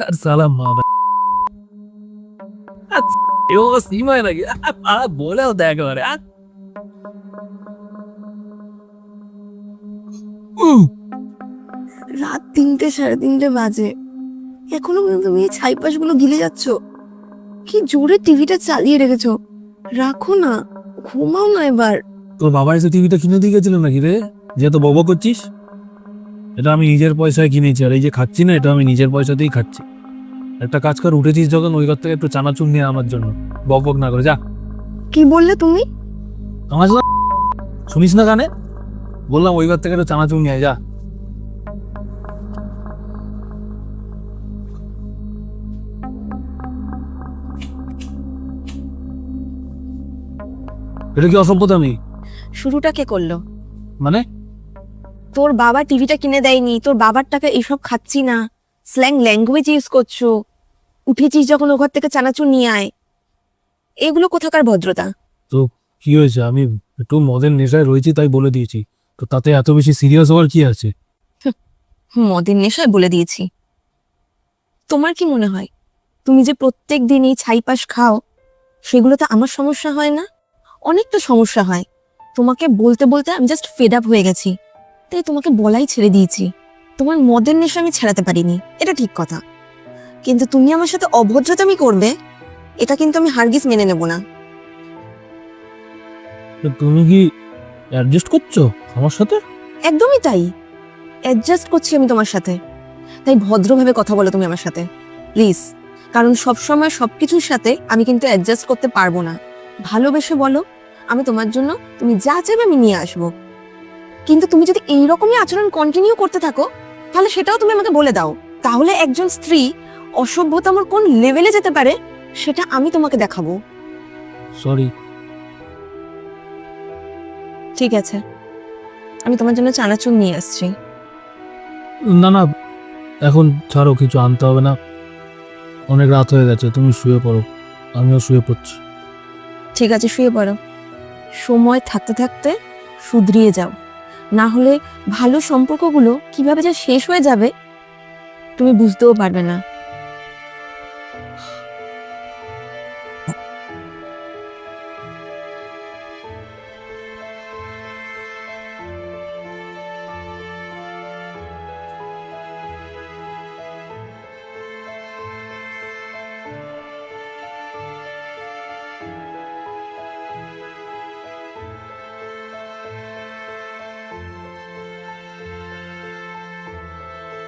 আর সালাম মা ও সীমায় নাকি বলেও দেখ একেবারে রাত 3টে 3:30 বাজে, এখনো পর্যন্ত তুমি এই ছাইপাশ গুলো গিলে যাচ্ছ। কি জোরে টিভিটা চালিয়ে রেখেছো, রাখো না, ঘুমাও না এবার। তোর বাবা এসে টিভিটা কিনে দিয়ে গেছিল নাকি রে, যে তো বব করছিস? এটা আমি নিজের পয়সায় কিনেছি, আর এই যে খাচ্ছি না, এটা আমি নিজের পয়সাতেই খাচ্ছি। একটা কাজ কর, উঠেছিস যখন ওই ঘর থেকে একটু চানাচুর নিয়ে আমার জন্য, বক বক না করে যা। কি বললে তুমি? আমার সাথে শুনিস না কানে? বললাম ওই ঘর থেকে একটু চানাচুর নিয়ে আয়, যা। এটা কি অসভ্যতামি? শুরুটা কে করলো? মানে তোর বাবা টিভিটা কিনে দেয়নি, তোর বাবার টাকা এসব খাচ্ছি না, স্ল্যাং ল্যাঙ্গুয়েজ ইউজ করছো, উঠেছিস যখন ও ঘর থেকে চানাচুর নিয়ে আয়, এগুলো কোথাকার ভদ্রতা? তো কি হয়েছে, আমি একটু মদের নেশায় রয়েছি তাই বলে দিয়েছি, তো তাতে এত বেশি সিরিয়াস হওয়ার কি আছে? মদের নেশায় বলে দিয়েছি? তোমার কি মনে হয় তুমি যে প্রত্যেক দিন এই ছাইপাশ খাও, সেগুলোতে আমার সমস্যা হয় না? অনেক তো সমস্যা হয়। তোমাকে বলতে বলতে আমি জাস্ট ফেড আপ হয়ে গেছি, তাই তোমাকে বলাই ছেড়ে দিয়েছি। তোমার মদের নেশা আমি ছেড়াতে পারিনি, এটা ঠিক কথা, কিন্তু তুমি আমার সাথে অভদ্রতামি করবে, এটা কিন্তু আমি হারগিজ মেনে নেব না। তো তুমি কি অ্যাডজাস্ট করছো আমার সাথে? একদমই তাই, অ্যাডজাস্ট করছি আমি তোমার সাথে। তাই ভদ্রভাবে কথা বলো তুমি আমার সাথে প্লিজ, কারণ সবসময় সবকিছুর সাথে আমি কিন্তু অ্যাডজাস্ট করতে পারবো না। ভালোবেসে বলো, আমি তোমার জন্য তুমি যা চাইবে আমি নিয়ে আসবো। কিন্তু তুমি যদি এইরকমই আচরণ কন্টিনিউ করতে থাকো, তাহলে সেটাও তুমি আমাকে বলে দাও, তাহলে একজন স্ত্রী অসভ্যতামর কোন লেভেলে যেতে পারে সেটা আমি তোমাকে দেখাবো। সরি। ঠিক আছে, আমি তোমার জন্য চানাচুর নিয়ে আসছি। না না, এখন ছাড়ো, কিছু আনতে হবে না, অনেক রাত হয়ে গেছে, তুমি শুয়ে পড়ো, আমিও শুয়ে পড়ছি। ঠিক আছে, শুয়ে পড়ো। সময় থাকতে থাকতে শুধরিয়ে যাও, না হলে ভালো সম্পর্কগুলো কিভাবে যে শেষ হয়ে যাবে তুমি বুঝতেও পারবে না।